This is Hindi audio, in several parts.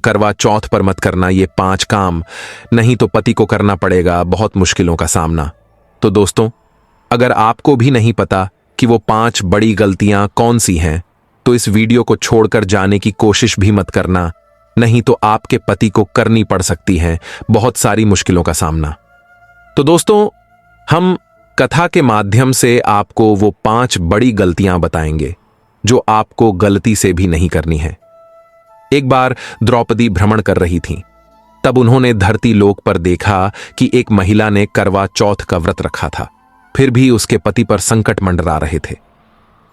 करवा चौथ पर मत करना ये 5 काम, नहीं तो पति को करना पड़ेगा बहुत मुश्किलों का सामना। तो दोस्तों, अगर आपको भी नहीं पता कि वो 5 बड़ी गलतियां कौन सी हैं, तो इस वीडियो को छोड़कर जाने की कोशिश भी मत करना, नहीं तो आपके पति को करनी पड़ सकती है बहुत सारी मुश्किलों का सामना। तो दोस्तों, हम कथा के माध्यम से आपको वो 5 बड़ी गलतियां बताएंगे जो आपको गलती से भी नहीं करनी है। एक बार द्रौपदी भ्रमण कर रही थीं। तब उन्होंने धरती लोक पर देखा कि एक महिला ने करवा चौथ का व्रत रखा था, फिर भी उसके पति पर संकट मंडरा रहे थे।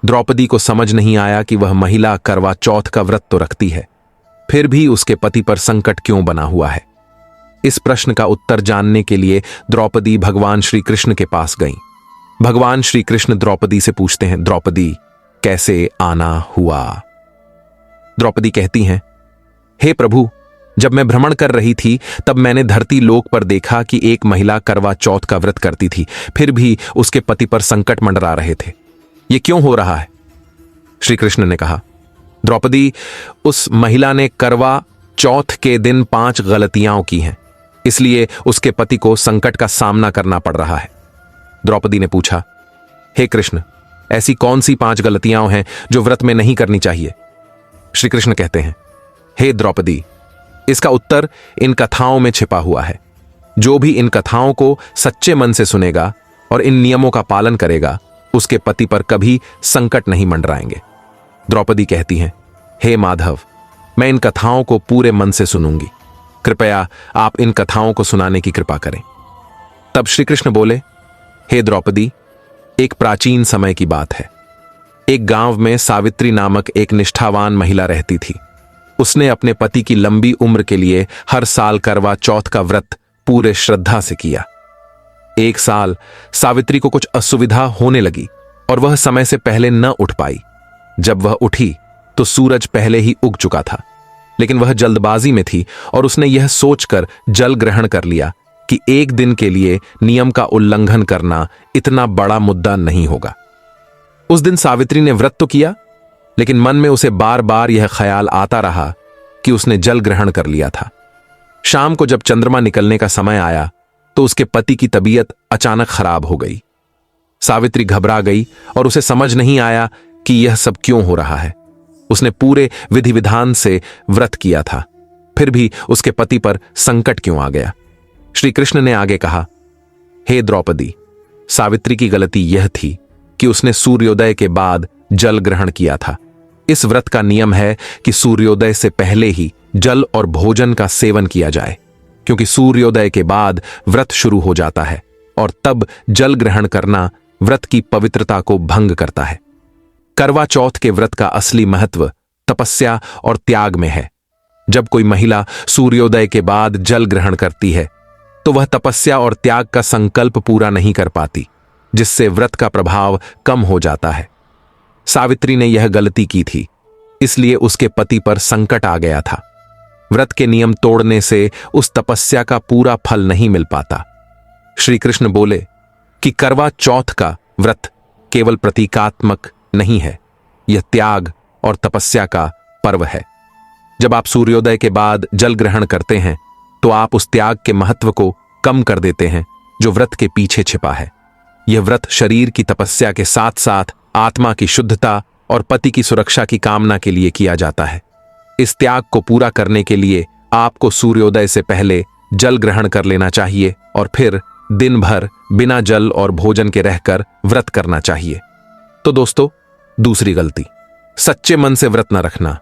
द्रौपदी को समझ नहीं आया कि वह महिला करवा चौथ का व्रत तो रखती है, फिर भी उसके पति पर संकट क्यों बना हुआ है। इस प्रश्न का उत्तर जानने के लिए द्रौपदी भगवान श्री कृष्ण के पास गईं। भगवान श्री कृष्ण द्रौपदी से पूछते हैं, द्रौपदी कैसे आना हुआ? द्रौपदी कहती हैं, हे प्रभु, जब मैं भ्रमण कर रही थी तब मैंने धरती लोक पर देखा कि एक महिला करवा चौथ का व्रत करती थी, फिर भी उसके पति पर संकट मंडरा रहे थे। ये क्यों हो रहा है? श्री कृष्ण ने कहा, द्रौपदी, उस महिला ने करवा चौथ के दिन 5 गलतियां की हैं, इसलिए उसके पति को संकट का सामना करना पड़ रहा है। द्रौपदी ने पूछा, हे कृष्ण, ऐसी कौन सी 5 गलतियां हैं जो व्रत में नहीं करनी चाहिए? श्री कृष्ण कहते हैं, हे द्रौपदी, इसका उत्तर इन कथाओं में छिपा हुआ है। जो भी इन कथाओं को सच्चे मन से सुनेगा और इन नियमों का पालन करेगा, उसके पति पर कभी संकट नहीं मंडराएंगे। द्रौपदी कहती हैं, हे माधव, मैं इन कथाओं को पूरे मन से सुनूंगी, कृपया आप इन कथाओं को सुनाने की कृपा करें। तब श्री कृष्ण बोले, हे द्रौपदी, एक प्राचीन समय की बात है। एक गांव में सावित्री नामक एक निष्ठावान महिला रहती थी। उसने अपने पति की लंबी उम्र के लिए हर साल करवा चौथ का व्रत पूरे श्रद्धा से किया। एक साल सावित्री को कुछ असुविधा होने लगी और वह समय से पहले न उठ पाई। जब वह उठी तो सूरज पहले ही उग चुका था, लेकिन वह जल्दबाजी में थी और उसने यह सोचकर जल ग्रहण कर लिया कि एक दिन के लिए नियम का उल्लंघन करना इतना बड़ा मुद्दा नहीं होगा। उस दिन सावित्री ने व्रत तो किया, लेकिन मन में उसे बार बार यह ख्याल आता रहा कि उसने जल ग्रहण कर लिया था। शाम को जब चंद्रमा निकलने का समय आया तो उसके पति की तबीयत अचानक खराब हो गई। सावित्री घबरा गई और उसे समझ नहीं आया कि यह सब क्यों हो रहा है। उसने पूरे विधि विधान से व्रत किया था, फिर भी उसके पति पर संकट क्यों आ गया। श्री कृष्ण ने आगे कहा, हे द्रौपदी, सावित्री की गलती यह थी कि उसने सूर्योदय के बाद जल ग्रहण किया था। इस व्रत का नियम है कि सूर्योदय से पहले ही जल और भोजन का सेवन किया जाए, क्योंकि सूर्योदय के बाद व्रत शुरू हो जाता है और तब जल ग्रहण करना व्रत की पवित्रता को भंग करता है। करवा चौथ के व्रत का असली महत्व तपस्या और त्याग में है। जब कोई महिला सूर्योदय के बाद जल ग्रहण करती है तो वह तपस्या और त्याग का संकल्प पूरा नहीं कर पाती, जिससे व्रत का प्रभाव कम हो जाता है। सावित्री ने यह गलती की थी, इसलिए उसके पति पर संकट आ गया था। व्रत के नियम तोड़ने से उस तपस्या का पूरा फल नहीं मिल पाता। श्री कृष्ण बोले कि करवा चौथ का व्रत केवल प्रतीकात्मक नहीं है, यह त्याग और तपस्या का पर्व है। जब आप सूर्योदय के बाद जल ग्रहण करते हैं तो आप उस त्याग के महत्व को कम कर देते हैं जो व्रत के पीछे छिपा है। यह व्रत शरीर की तपस्या के साथ साथ आत्मा की शुद्धता और पति की सुरक्षा की कामना के लिए किया जाता है। इस त्याग को पूरा करने के लिए आपको सूर्योदय से पहले जल ग्रहण कर लेना चाहिए और फिर दिन भर बिना जल और भोजन के रहकर व्रत करना चाहिए। तो दोस्तों, दूसरी गलती, सच्चे मन से व्रत न रखना।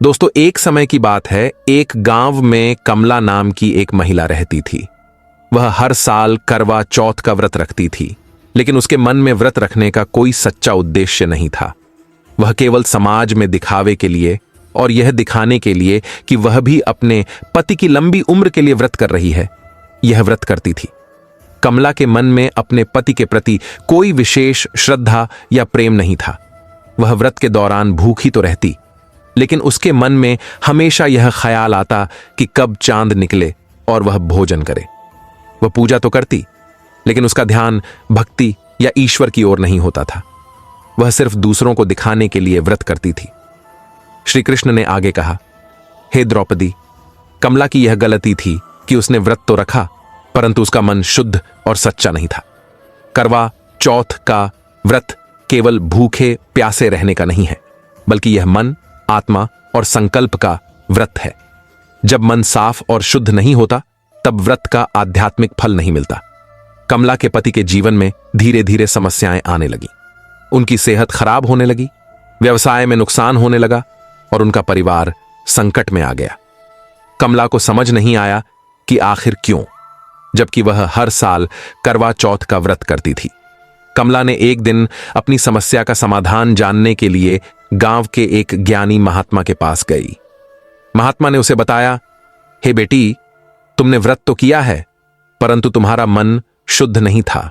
दोस्तों, एक समय की बात है, एक गांव में कमला नाम की एक महिला रहती थी। वह हर साल करवा चौथ का व्रत रखती थी, लेकिन उसके मन में व्रत रखने का कोई सच्चा उद्देश्य नहीं था। वह केवल समाज में दिखावे के लिए और यह दिखाने के लिए कि वह भी अपने पति की लंबी उम्र के लिए व्रत कर रही है, यह व्रत करती थी। कमला के मन में अपने पति के प्रति कोई विशेष श्रद्धा या प्रेम नहीं था। वह व्रत के दौरान भूखी तो रहती, लेकिन उसके मन में हमेशा यह ख्याल आता कि कब चांद निकले और वह भोजन करे। वह पूजा तो करती, लेकिन उसका ध्यान भक्ति या ईश्वर की ओर नहीं होता था। वह सिर्फ दूसरों को दिखाने के लिए व्रत करती थी। श्री कृष्ण ने आगे कहा, हे द्रौपदी, कमला की यह गलती थी कि उसने व्रत तो रखा, परंतु उसका मन शुद्ध और सच्चा नहीं था। करवा चौथ का व्रत केवल भूखे प्यासे रहने का नहीं है, बल्कि यह मन, आत्मा और संकल्प का व्रत है। जब मन साफ और शुद्ध नहीं होता, तब व्रत का आध्यात्मिक फल नहीं मिलता। कमला के पति के जीवन में धीरे धीरे समस्याएं आने लगी। उनकी सेहत खराब होने लगी, व्यवसाय में नुकसान होने लगा और उनका परिवार संकट में आ गया। कमला को समझ नहीं आया कि आखिर क्यों, जबकि वह हर साल करवा चौथ का व्रत करती थी। कमला ने एक दिन अपनी समस्या का समाधान जानने के लिए गांव के एक ज्ञानी महात्मा के पास गई। महात्मा ने उसे बताया, हे बेटी, तुमने व्रत तो किया है, परंतु तुम्हारा मन शुद्ध नहीं था।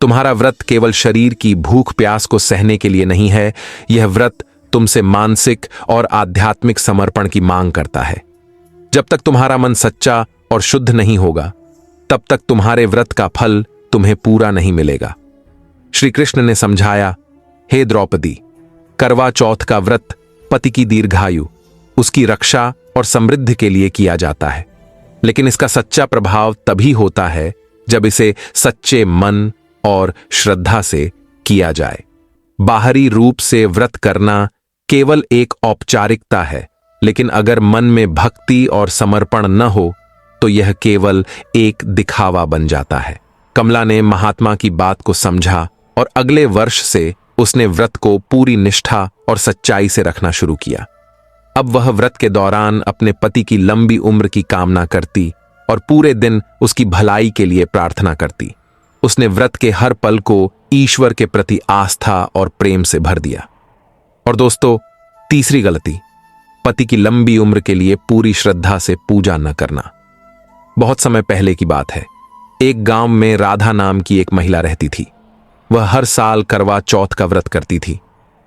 तुम्हारा व्रत केवल शरीर की भूख प्यास को सहने के लिए नहीं है, यह व्रत तुमसे मानसिक और आध्यात्मिक समर्पण की मांग करता है। जब तक तुम्हारा मन सच्चा और शुद्ध नहीं होगा, तब तक तुम्हारे व्रत का फल तुम्हें पूरा नहीं मिलेगा। श्री कृष्ण ने समझाया, हे द्रौपदी, करवा चौथ का व्रत पति की दीर्घायु, उसकी रक्षा और समृद्धि के लिए किया जाता है, लेकिन इसका सच्चा प्रभाव तभी होता है जब इसे सच्चे मन और श्रद्धा से किया जाए। बाहरी रूप से व्रत करना केवल एक औपचारिकता है, लेकिन अगर मन में भक्ति और समर्पण न हो तो यह केवल एक दिखावा बन जाता है। कमला ने महात्मा की बात को समझा और अगले वर्ष से उसने व्रत को पूरी निष्ठा और सच्चाई से रखना शुरू किया। अब वह व्रत के दौरान अपने पति की लंबी उम्र की कामना करती और पूरे दिन उसकी भलाई के लिए प्रार्थना करती। उसने व्रत के हर पल को ईश्वर के प्रति आस्था और प्रेम से भर दिया। और दोस्तों, तीसरी गलती, पति की लंबी उम्र के लिए पूरी श्रद्धा से पूजा न करना। बहुत समय पहले की बात है। एक गांव में राधा नाम की एक महिला रहती थी। वह हर साल करवा चौथ का व्रत करती थी,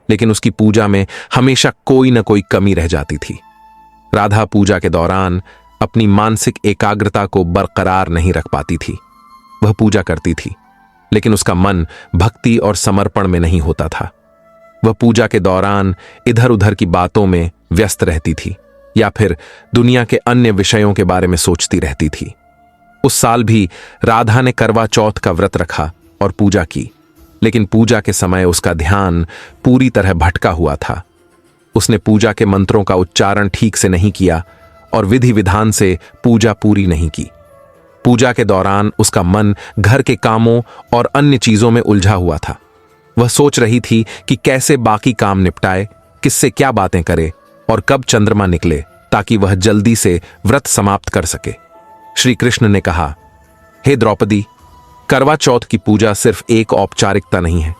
लेकिन उसकी पूजा में हमेशा कोई न कोई कमी रह जाती थी। राधा पूजा के दौरान अपनी मानसिक एकाग्रता को बरकरार नहीं रख पाती थी। वह पूजा करती थी, लेकिन उसका मन भक्ति और समर्पण में नहीं होता था। वह पूजा के दौरान इधर उधर की बातों में व्यस्त रहती थी या फिर दुनिया के अन्य विषयों के बारे में सोचती रहती थी। उस साल भी राधा ने करवा चौथ का व्रत रखा और पूजा की, लेकिन पूजा के समय उसका ध्यान पूरी तरह भटका हुआ था। उसने पूजा के मंत्रों का उच्चारण ठीक से नहीं किया और विधि विधान से पूजा पूरी नहीं की। पूजा के दौरान उसका मन घर के कामों और अन्य चीजों में उलझा हुआ था। वह सोच रही थी कि कैसे बाकी काम निपटाए, किससे क्या बातें करे और कब चंद्रमा निकले ताकि वह जल्दी से व्रत समाप्त कर सके। श्री कृष्ण ने कहा, हे द्रौपदी, करवा चौथ की पूजा सिर्फ एक औपचारिकता नहीं है,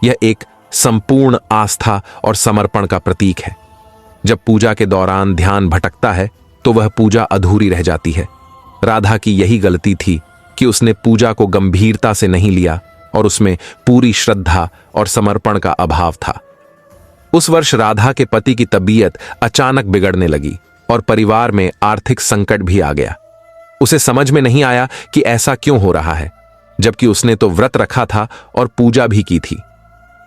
यह एक संपूर्ण आस्था और समर्पण का प्रतीक है। जब पूजा के दौरान ध्यान भटकता है तो वह पूजा अधूरी रह जाती है। राधा की यही गलती थी कि उसने पूजा को गंभीरता से नहीं लिया और उसमें पूरी श्रद्धा और समर्पण का अभाव था। उस वर्ष राधा के पति की तबीयत अचानक बिगड़ने लगी और परिवार में आर्थिक संकट भी आ गया। उसे समझ में नहीं आया कि ऐसा क्यों हो रहा है, जबकि उसने तो व्रत रखा था और पूजा भी की थी।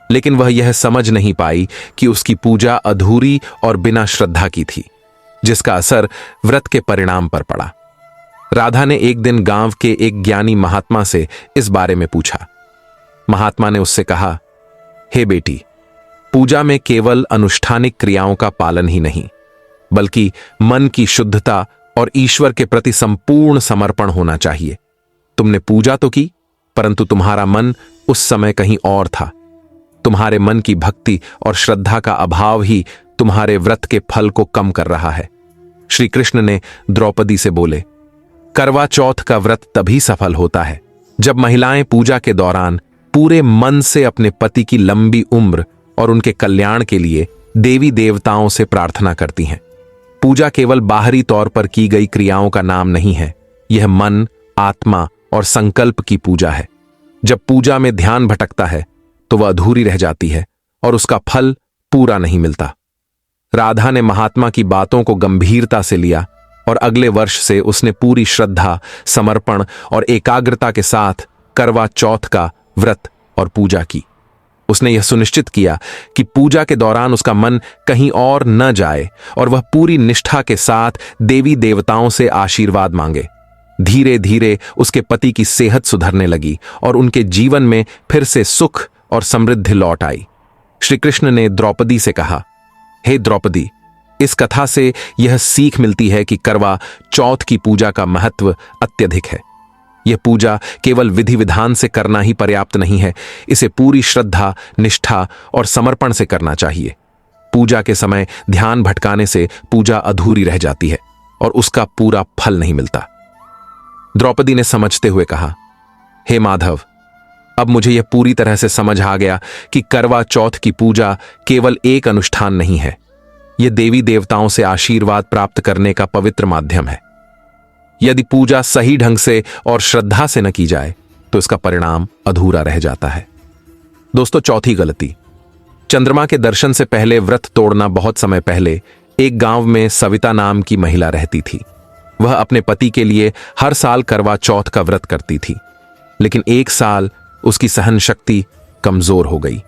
लेकिन वह यह समझ नहीं पाई कि उसकी पूजा अधूरी और बिना श्रद्धा की थी, जिसका असर व्रत के परिणाम पर पड़ा। राधा ने एक दिन गांव के एक ज्ञानी महात्मा से इस बारे में पूछा। महात्मा ने उससे कहा, हे बेटी, पूजा में केवल अनुष्ठानिक क्रियाओं का पालन ही नहीं, बल्कि मन की शुद्धता और ईश्वर के प्रति संपूर्ण समर्पण होना चाहिए। तुमने पूजा तो की, परंतु तुम्हारा मन उस समय कहीं और था। तुम्हारे मन की भक्ति और श्रद्धा का अभाव ही तुम्हारे व्रत के फल को कम कर रहा है। श्री कृष्ण ने द्रौपदी से बोले, करवा चौथ का व्रत तभी सफल होता है जब महिलाएं पूजा के दौरान पूरे मन से अपने पति की लंबी उम्र और उनके कल्याण के लिए देवी देवताओं से प्रार्थना करती हैं। पूजा केवल बाहरी तौर पर की गई क्रियाओं का नाम नहीं है, यह मन, आत्मा और संकल्प की पूजा है। जब पूजा में ध्यान भटकता है तो वह अधूरी रह जाती है और उसका फल पूरा नहीं मिलता। राधा ने महात्मा की बातों को गंभीरता से लिया और अगले वर्ष से उसने पूरी श्रद्धा, समर्पण और एकाग्रता के साथ करवा चौथ का व्रत और पूजा की। उसने यह सुनिश्चित किया कि पूजा के दौरान उसका मन कहीं और न जाए और वह पूरी निष्ठा के साथ देवी देवताओं से आशीर्वाद मांगे। धीरे धीरे उसके पति की सेहत सुधरने लगी और उनके जीवन में फिर से सुख और समृद्धि लौट आई। श्री कृष्ण ने द्रौपदी से कहा, हे द्रौपदी, इस कथा से यह सीख मिलती है कि करवा चौथ की पूजा का महत्व अत्यधिक है। यह पूजा केवल विधि विधान से करना ही पर्याप्त नहीं है, इसे पूरी श्रद्धा, निष्ठा और समर्पण से करना चाहिए। पूजा के समय ध्यान भटकाने से पूजा अधूरी रह जाती है और उसका पूरा फल नहीं मिलता। द्रौपदी ने समझते हुए कहा, हे माधव, अब मुझे यह पूरी तरह से समझ आ गया कि करवा चौथ की पूजा केवल एक अनुष्ठान नहीं है, यह देवी देवताओं से आशीर्वाद प्राप्त करने का पवित्र माध्यम है। यदि पूजा सही ढंग से और श्रद्धा से न की जाए तो इसका परिणाम अधूरा रह जाता है। दोस्तों, चौथी गलती, चंद्रमा के दर्शन से पहले व्रत तोड़ना। बहुत समय पहले एक गांव में सविता नाम की महिला रहती थी। वह अपने पति के लिए हर साल करवा चौथ का व्रत करती थी, लेकिन एक साल उसकी सहन शक्ति कमजोर हो गई।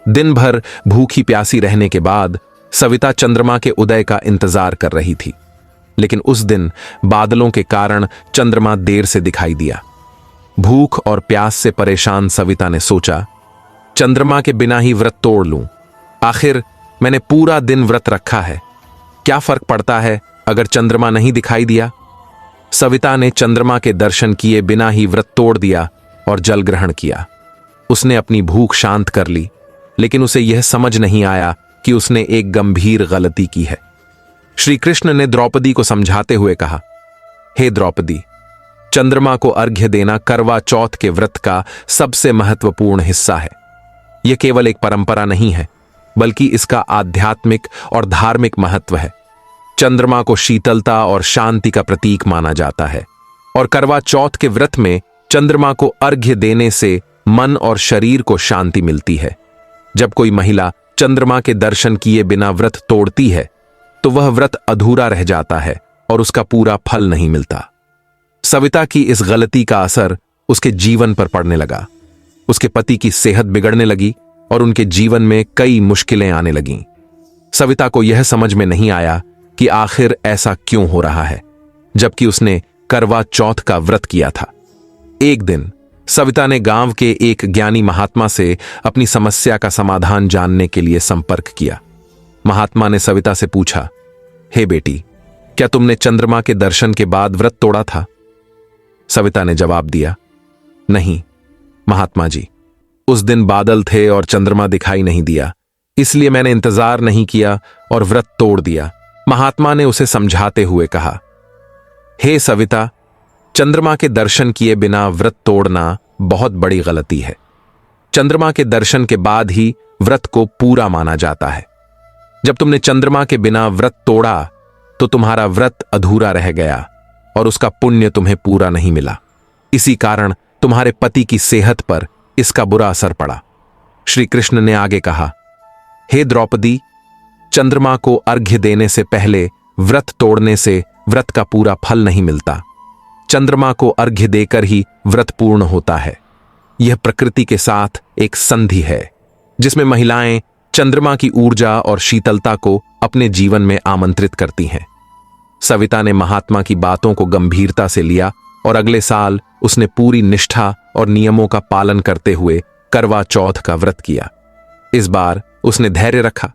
दिन भर भूखी प्यासी रहने के बाद सविता चंद्रमा के उदय का इंतजार कर रही थी, लेकिन उस दिन बादलों के कारण चंद्रमा देर से दिखाई दिया। भूख और प्यास से परेशान सविता ने सोचा, चंद्रमा के बिना ही व्रत तोड़ लूं। आखिर मैंने पूरा दिन व्रत रखा है, क्या फर्क पड़ता है अगर चंद्रमा नहीं दिखाई दिया। सविता ने चंद्रमा के दर्शन किए बिना ही व्रत तोड़ दिया और जल ग्रहण किया। उसने अपनी भूख शांत कर ली, लेकिन उसे यह समझ नहीं आया कि उसने एक गंभीर गलती की है। श्री कृष्ण ने द्रौपदी को समझाते हुए कहा, हे द्रौपदी, चंद्रमा को अर्घ्य देना करवा चौथ के व्रत का सबसे महत्वपूर्ण हिस्सा है। यह केवल एक परंपरा नहीं है, बल्कि इसका आध्यात्मिक और धार्मिक महत्व है। चंद्रमा को शीतलता और शांति का प्रतीक माना जाता है और करवा चौथ के व्रत में चंद्रमा को अर्घ्य देने से मन और शरीर को शांति मिलती है। जब कोई महिला चंद्रमा के दर्शन किए बिना व्रत तोड़ती है तो वह व्रत अधूरा रह जाता है और उसका पूरा फल नहीं मिलता। सविता की इस गलती का असर उसके जीवन पर पड़ने लगा। उसके पति की सेहत बिगड़ने लगी और उनके जीवन में कई मुश्किलें आने लगीं। सविता को यह समझ में नहीं आया कि आखिर ऐसा क्यों हो रहा है, जबकि उसने करवा चौथ का व्रत किया था। एक दिन सविता ने गांव के एक ज्ञानी महात्मा से अपनी समस्या का समाधान जानने के लिए संपर्क किया। महात्मा ने सविता से पूछा, हे बेटी, क्या तुमने चंद्रमा के दर्शन के बाद व्रत तोड़ा था? सविता ने जवाब दिया, नहीं महात्मा जी, उस दिन बादल थे और चंद्रमा दिखाई नहीं दिया, इसलिए मैंने इंतजार नहीं किया और व्रत तोड़ दिया। महात्मा ने उसे समझाते हुए कहा, हे सविता, चंद्रमा के दर्शन किए बिना व्रत तोड़ना बहुत बड़ी गलती है। चंद्रमा के दर्शन के बाद ही व्रत को पूरा माना जाता है। जब तुमने चंद्रमा के बिना व्रत तोड़ा तो तुम्हारा व्रत अधूरा रह गया और उसका पुण्य तुम्हें पूरा नहीं मिला। इसी कारण तुम्हारे पति की सेहत पर इसका बुरा असर पड़ा। श्री कृष्ण ने आगे कहा, हे द्रौपदी, चंद्रमा को अर्घ्य देने से पहले व्रत तोड़ने से व्रत का पूरा फल नहीं मिलता। चंद्रमा को अर्घ्य देकर ही व्रत पूर्ण होता है। यह प्रकृति के साथ एक संधि है जिसमें महिलाएं चंद्रमा की ऊर्जा और शीतलता को अपने जीवन में आमंत्रित करती हैं। सविता ने महात्मा की बातों को गंभीरता से लिया और अगले साल उसने पूरी निष्ठा और नियमों का पालन करते हुए करवा चौथ का व्रत किया। इस बार उसने धैर्य रखा।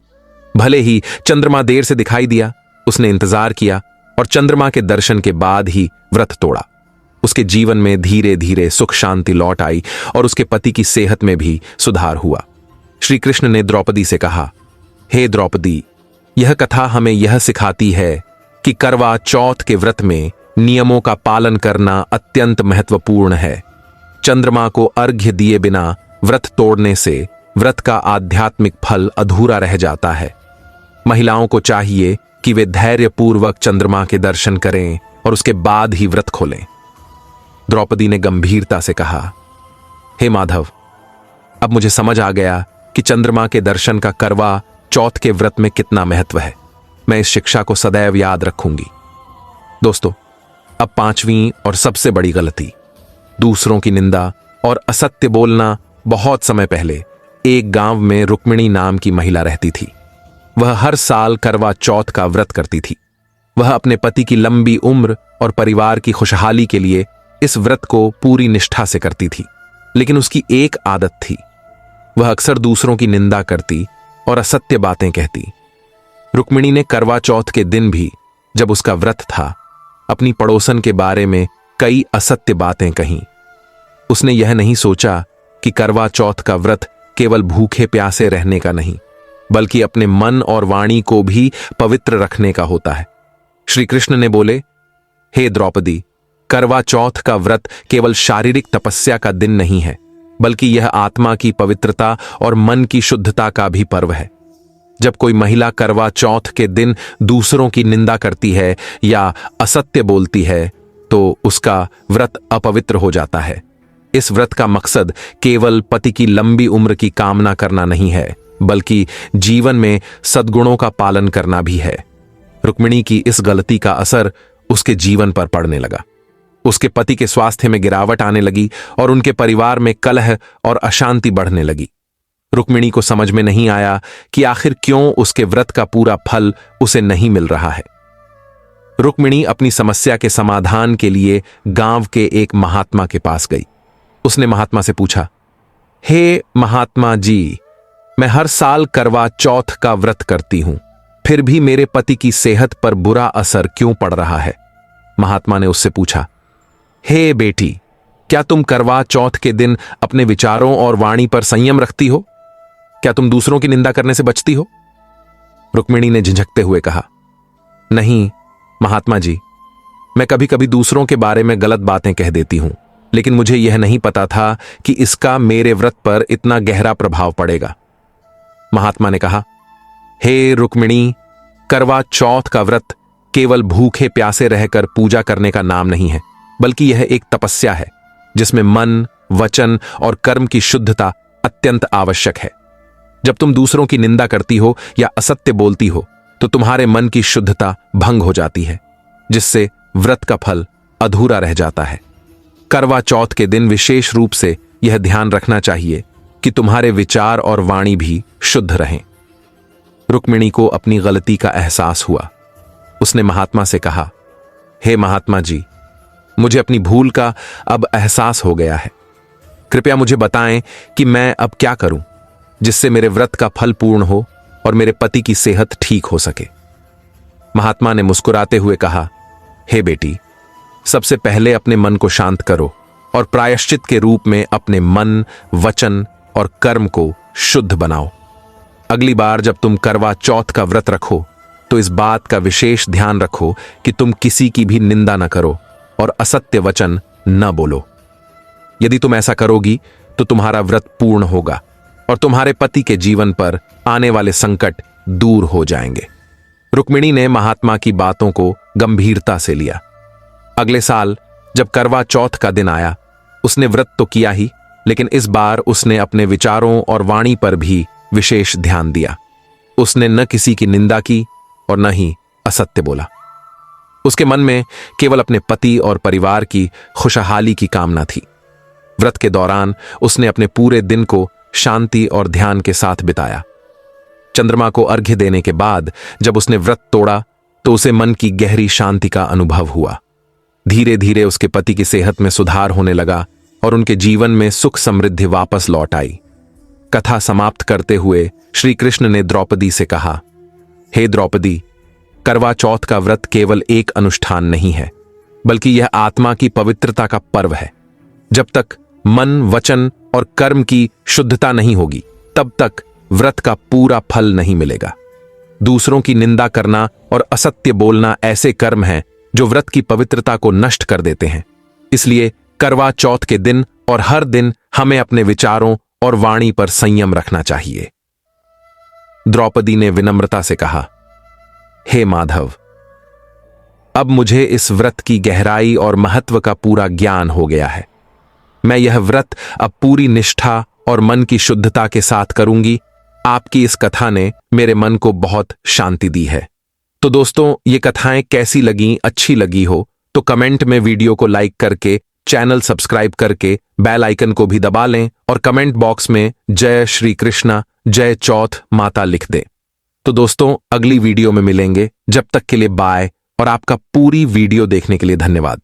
भले ही चंद्रमा देर से दिखाई दिया, उसने इंतजार किया और चंद्रमा के दर्शन के बाद ही व्रत तोड़ा। उसके जीवन में धीरे धीरे सुख शांति लौट आई और उसके पति की सेहत में भी सुधार हुआ। श्री कृष्ण ने द्रौपदी से कहा, हे द्रौपदी, यह कथा हमें यह सिखाती है कि करवा चौथ के व्रत में नियमों का पालन करना अत्यंत महत्वपूर्ण है। चंद्रमा को अर्घ्य दिए बिना व्रत तोड़ने से व्रत का आध्यात्मिक फल अधूरा रह जाता है। महिलाओं को चाहिए कि वे धैर्यपूर्वक चंद्रमा के दर्शन करें और उसके बाद ही व्रत खोलें। द्रौपदी ने गंभीरता से कहा, हे माधव, अब मुझे समझ आ गया कि चंद्रमा के दर्शन का करवा चौथ के व्रत में कितना महत्व है। मैं इस शिक्षा को सदैव याद रखूंगी। दोस्तों, अब पांचवीं और सबसे बड़ी गलती, दूसरों की निंदा और असत्य बोलना। बहुत समय पहले एक गांव में रुक्मिणी नाम की महिला रहती थी। वह हर साल करवा चौथ का व्रत करती थी। वह अपने पति की लंबी उम्र और परिवार की खुशहाली के लिए इस व्रत को पूरी निष्ठा से करती थी। लेकिन उसकी एक आदत थी, वह अक्सर दूसरों की निंदा करती और असत्य बातें कहती। रुक्मिणी ने करवा चौथ के दिन भी, जब उसका व्रत था, अपनी पड़ोसन के बारे में कई असत्य बातें कहीं। उसने यह नहीं सोचा कि करवा चौथ का व्रत केवल भूखे प्यासे रहने का नहीं, बल्कि अपने मन और वाणी को भी पवित्र रखने का होता है। श्री कृष्ण ने बोले, हे द्रौपदी, करवा चौथ का व्रत केवल शारीरिक तपस्या का दिन नहीं है, बल्कि यह आत्मा की पवित्रता और मन की शुद्धता का भी पर्व है। जब कोई महिला करवा चौथ के दिन दूसरों की निंदा करती है या असत्य बोलती है, तो उसका व्रत अपवित्र हो जाता है। इस व्रत का मकसद केवल पति की लंबी उम्र की कामना करना नहीं है, बल्कि जीवन में सद्गुणों का पालन करना भी है। रुक्मिणी की इस गलती का असर उसके जीवन पर पड़ने लगा। उसके पति के स्वास्थ्य में गिरावट आने लगी और उनके परिवार में कलह और अशांति बढ़ने लगी। रुक्मिणी को समझ में नहीं आया कि आखिर क्यों उसके व्रत का पूरा फल उसे नहीं मिल रहा है। रुक्मिणी अपनी समस्या के समाधान के लिए गांव के एक महात्मा के पास गई। उसने महात्मा से पूछा, हे महात्मा जी, मैं हर साल करवा चौथ का व्रत करती हूं, फिर भी मेरे पति की सेहत पर बुरा असर क्यों पड़ रहा है? महात्मा ने उससे पूछा, हे बेटी, क्या तुम करवा चौथ के दिन अपने विचारों और वाणी पर संयम रखती हो? क्या तुम दूसरों की निंदा करने से बचती हो? रुक्मिणी ने झिझकते हुए कहा, नहीं महात्मा जी, मैं कभी कभी दूसरों के बारे में गलत बातें कह देती हूं, लेकिन मुझे यह नहीं पता था कि इसका मेरे व्रत पर इतना गहरा प्रभाव पड़ेगा। महात्मा ने कहा, हे रुक्मिणी, करवा चौथ का व्रत केवल भूखे प्यासे रहकर पूजा करने का नाम नहीं है, बल्कि यह एक तपस्या है जिसमें मन, वचन और कर्म की शुद्धता अत्यंत आवश्यक है। जब तुम दूसरों की निंदा करती हो या असत्य बोलती हो, तो तुम्हारे मन की शुद्धता भंग हो जाती है, जिससे व्रत का फल अधूरा रह जाता है। करवा चौथ के दिन विशेष रूप से यह ध्यान रखना चाहिए कि तुम्हारे विचार और वाणी भी शुद्ध रहें। रुक्मिणी को अपनी गलती का एहसास हुआ। उसने महात्मा से कहा, हे महात्मा जी, मुझे अपनी भूल का अब एहसास हो गया है। कृपया मुझे बताएं कि मैं अब क्या करूं, जिससे मेरे व्रत का फल पूर्ण हो और मेरे पति की सेहत ठीक हो सके। महात्मा ने मुस्कुराते हुए कहा, हे बेटी, सबसे पहले अपने मन को शांत करो और प्रायश्चित के रूप में अपने मन, वचन और कर्म को शुद्ध बनाओ। अगली बार जब तुम करवा चौथ का व्रत रखो, तो इस बात का विशेष ध्यान रखो कि तुम किसी की भी निंदा न करो और असत्य वचन न बोलो। यदि तुम ऐसा करोगी तो तुम्हारा व्रत पूर्ण होगा और तुम्हारे पति के जीवन पर आने वाले संकट दूर हो जाएंगे। रुक्मिणी ने महात्मा की बातों को गंभीरता से लिया। अगले साल जब करवा चौथ का दिन आया, उसने व्रत तो किया ही, लेकिन इस बार उसने अपने विचारों और वाणी पर भी विशेष ध्यान दिया। उसने न किसी की निंदा की और न ही असत्य बोला। उसके मन में केवल अपने पति और परिवार की खुशहाली की कामना थी। व्रत के दौरान उसने अपने पूरे दिन को शांति और ध्यान के साथ बिताया। चंद्रमा को अर्घ्य देने के बाद जब उसने व्रत तोड़ा, तो उसे मन की गहरी शांति का अनुभव हुआ। धीरे धीरे उसके पति की सेहत में सुधार होने लगा और उनके जीवन में सुख समृद्धि वापस लौट आई। कथा समाप्त करते हुए श्री कृष्ण ने द्रौपदी से कहा, हे द्रौपदी, करवा चौथ का व्रत केवल एक अनुष्ठान नहीं है, बल्कि यह आत्मा की पवित्रता का पर्व है। जब तक मन, वचन और कर्म की शुद्धता नहीं होगी, तब तक व्रत का पूरा फल नहीं मिलेगा। दूसरों की निंदा करना और असत्य बोलना ऐसे कर्म हैं जो व्रत की पवित्रता को नष्ट कर देते हैं। इसलिए करवा चौथ के दिन और हर दिन हमें अपने विचारों और वाणी पर संयम रखना चाहिए। द्रौपदी ने विनम्रता से कहा, हे माधव, अब मुझे इस व्रत की गहराई और महत्व का पूरा ज्ञान हो गया है। मैं यह व्रत अब पूरी निष्ठा और मन की शुद्धता के साथ करूंगी। आपकी इस कथा ने मेरे मन को बहुत शांति दी है। तो दोस्तों, ये कथाएं कैसी लगी, अच्छी लगी हो तो कमेंट में वीडियो को लाइक करके चैनल सब्सक्राइब करके बेल आइकन को भी दबा लें और कमेंट बॉक्स में जय श्री कृष्णा, जय चौथ माता लिख दें। तो दोस्तों, अगली वीडियो में मिलेंगे। जब तक के लिए बाय और आपका पूरी वीडियो देखने के लिए धन्यवाद।